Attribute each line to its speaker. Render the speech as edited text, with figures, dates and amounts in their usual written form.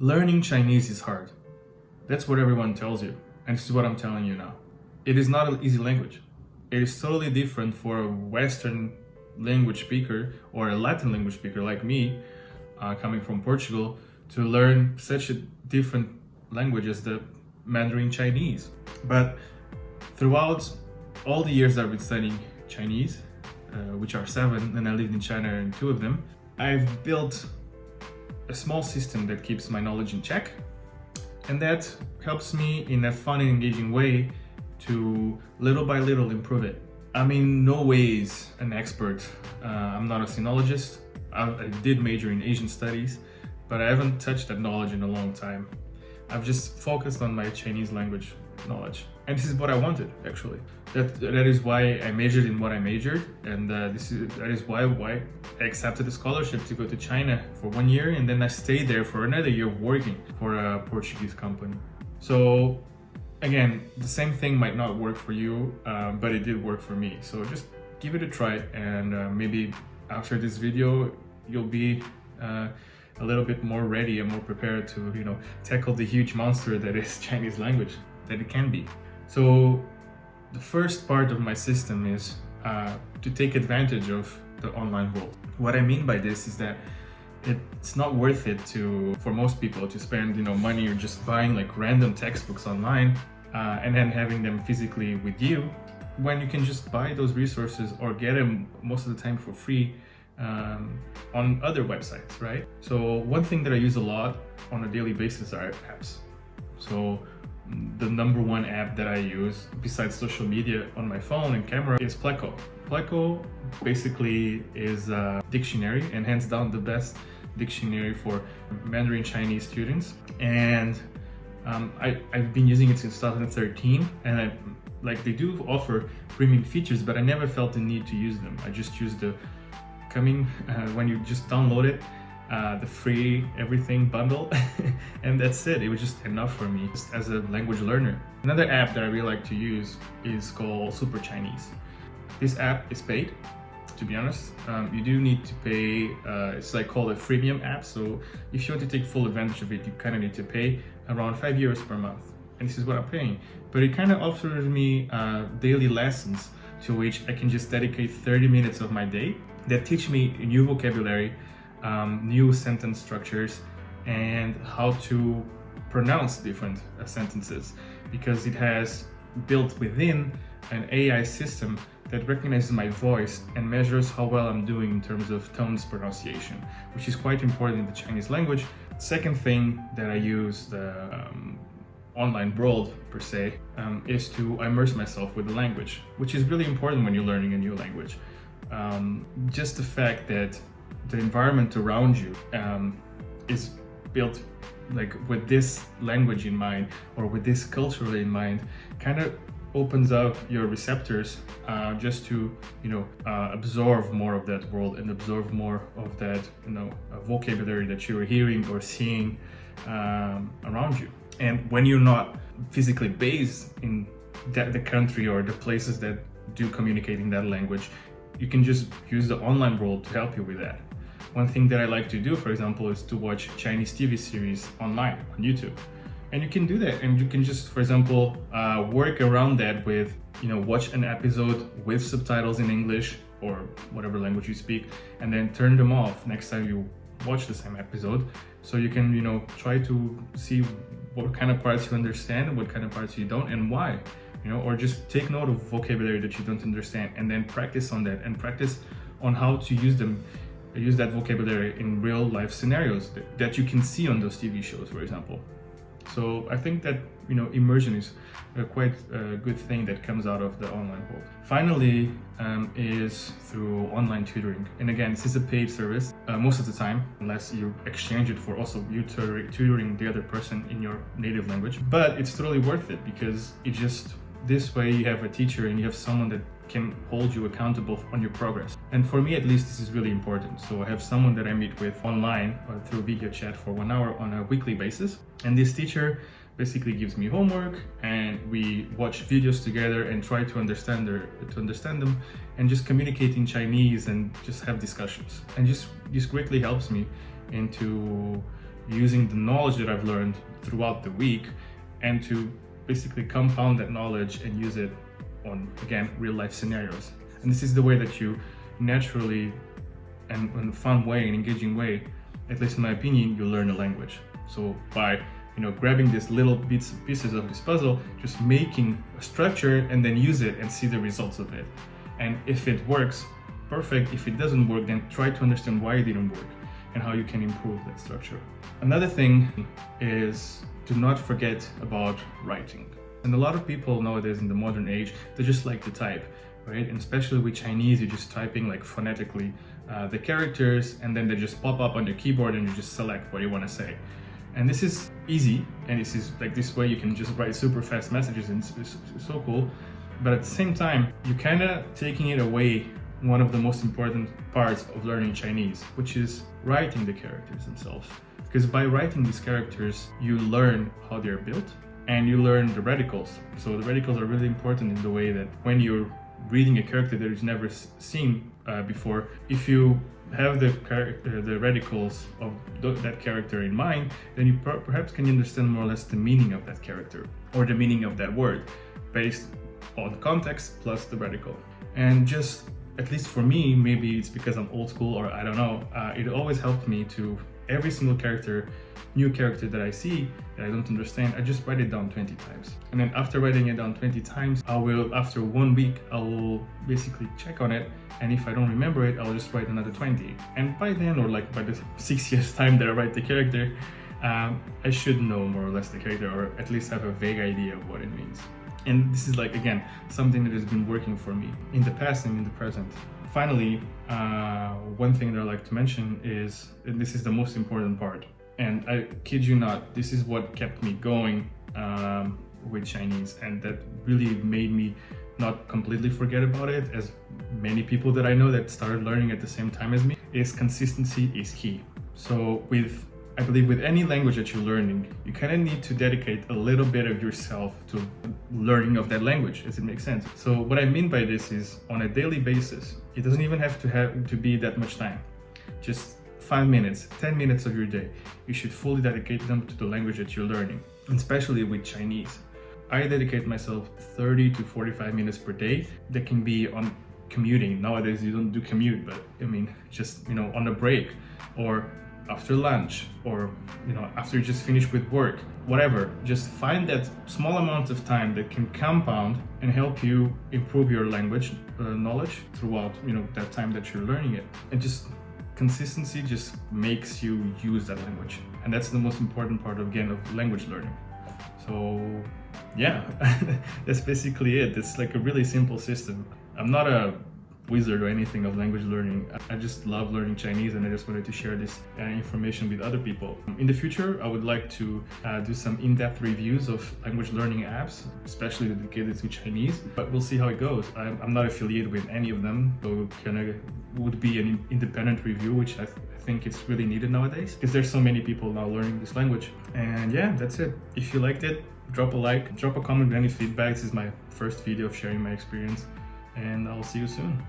Speaker 1: Learning Chinese is hard. That's what everyone tells you, and this is what I'm telling you now. It is not an easy language. It is totally different for a Western language speaker or a Latin language speaker like me, coming from Portugal, to learn such a different language as the Mandarin Chinese. But throughout all the years I've been studying Chinese, which are 7, and I lived in China in 2 of them, I've built a small system that keeps my knowledge in check, and that helps me in a fun and engaging way to little by little improve it. I'm in no ways an expert. I'm not a sinologist. I did major in Asian studies, but I haven't touched that knowledge in a long time. I've just focused on my Chinese language knowledge, and this is what I wanted, actually. That is why I majored in what I majored, and that is why I accepted a scholarship to go to China for 1 year, and then I stayed there for another year working for a Portuguese company. So again, the same thing might not work for you, but it did work for me. So just give it a try, and maybe after this video, you'll be a little bit more ready and more prepared to, tackle the huge monster that is Chinese language, that it can be. So the first part of my system is to take advantage of the online world. What I mean by this is that it's not worth it for most people to spend money or just buying like random textbooks online and then having them physically with you, when you can just buy those resources or get them most of the time for free on other websites, right? So one thing that I use a lot on a daily basis are apps. So the number 1 app that I use besides social media on my phone and camera is Pleco. Pleco basically is a dictionary, and hands down the best dictionary for Mandarin Chinese students. And I've been using it since 2013, and they do offer premium features, but I never felt the need to use them. I just use the when you just download it, the free everything bundle, and that's it. It was just enough for me as a language learner. Another app that I really like to use is called Super Chinese. This app is paid, to be honest. You do need to pay. It's called a freemium app, so if you want to take full advantage of it, you kind of need to pay around €5 per month, and this is what I'm paying. But it kind of offers me daily lessons to which I can just dedicate 30 minutes of my day that teach me new vocabulary, new sentence structures, and how to pronounce different sentences, because it has built within an AI system that recognizes my voice and measures how well I'm doing in terms of tones pronunciation, which is quite important in the Chinese language. Second thing that I use the online world per se is to immerse myself with the language, which is really important when you're learning a new language. Just the fact that the environment around you is built with this language in mind, or with this culture in mind, kind of opens up your receptors just to absorb more of that world and absorb more of that vocabulary that you're hearing or seeing around you. And when you're not physically based in the country or the places that do communicate in that language, you can just use the online world to help you with that. One thing that I like to do, for example, is to watch Chinese TV series online on YouTube. And you can do that, and you can just, for example, work around that with, watch an episode with subtitles in English or whatever language you speak, and then turn them off next time you watch the same episode. So you can, try to see what kind of parts you understand and what kind of parts you don't, and why. Or just take note of vocabulary that you don't understand, and then practice on that, and practice on how to use that vocabulary in real life scenarios that you can see on those TV shows, for example. So I think that immersion is quite a good thing that comes out of the online world. Finally, is through online tutoring. And again, this is a paid service most of the time, unless you exchange it for also you tutoring the other person in your native language. But it's totally worth it, because this way you have a teacher and you have someone that can hold you accountable on your progress. And for me, at least, this is really important. So I have someone that I meet with online or through video chat for 1 hour on a weekly basis. And this teacher basically gives me homework, and we watch videos together and try to understand them, and just communicate in Chinese and just have discussions. And this greatly helps me into using the knowledge that I've learned throughout the week and to basically compound that knowledge and use it on, again, real life scenarios. And this is the way that you naturally and in a fun way, an engaging way, at least in my opinion, you learn a language. So by grabbing these little pieces of this puzzle, just making a structure and then use it and see the results of it. And if it works, perfect. If it doesn't work, then try to understand why it didn't work and how you can improve that structure. Another thing is do not forget about writing. And a lot of people nowadays in the modern age, they just like to type, right? And especially with Chinese, you're just typing like phonetically the characters, and then they just pop up on your keyboard and you just select what you want to say. And this is easy, and this is like this way you can just write super fast messages, and it's so cool. But at the same time, you're kind of taking it away one of the most important parts of learning Chinese, which is writing the characters themselves. Because by writing these characters, you learn how they're built and you learn the radicals. So the radicals are really important in the way that when you're reading a character that you've never seen before, if you have the radicals of that character in mind, then you perhaps can understand more or less the meaning of that character or the meaning of that word based on context plus the radical. And just, at least for me, maybe it's because I'm old school or I don't know, it always helped me to every single new character that I see that I don't understand, I just write it down 20 times. And then after writing it down 20 times, after 1 week, I will basically check on it. And if I don't remember it, I'll just write another 20. And by then, or like by the 6 years time that I write the character, I should know more or less the character, or at least have a vague idea of what it means. And this is like, again, something that has been working for me in the past and in the present. Finally, one thing that I like to mention is, and this is the most important part, and I kid you not, this is what kept me going with Chinese, and that really made me not completely forget about it, as many people that I know that started learning at the same time as me, is consistency is key. So I believe with any language that you're learning, you kind of need to dedicate a little bit of yourself to learning of that language, as it makes sense. So what I mean by this is on a daily basis, it doesn't even have to be that much time. Just 5 minutes, 10 minutes of your day, you should fully dedicate them to the language that you're learning, and especially with Chinese. I dedicate myself 30 to 45 minutes per day. That can be on commuting. Nowadays you don't do commute, but I mean, just, on a break, or after lunch, or after you just finish with work, whatever. Just find that small amount of time that can compound and help you improve your language knowledge throughout that time that you're learning it. And just consistency just makes you use that language, and that's the most important part of language learning. So yeah, that's basically it. It's like a really simple system. I'm not a wizard or anything of language learning. I just love learning Chinese, and I just wanted to share this information with other people. In the future, I would like to do some in-depth reviews of language learning apps, especially dedicated to Chinese, but we'll see how it goes. I'm not affiliated with any of them, so it would be an independent review, which I think it's really needed nowadays, because there's so many people now learning this language. And yeah, that's it. If you liked it, drop a like, drop a comment with any feedback. This is my first video of sharing my experience, and I'll see you soon.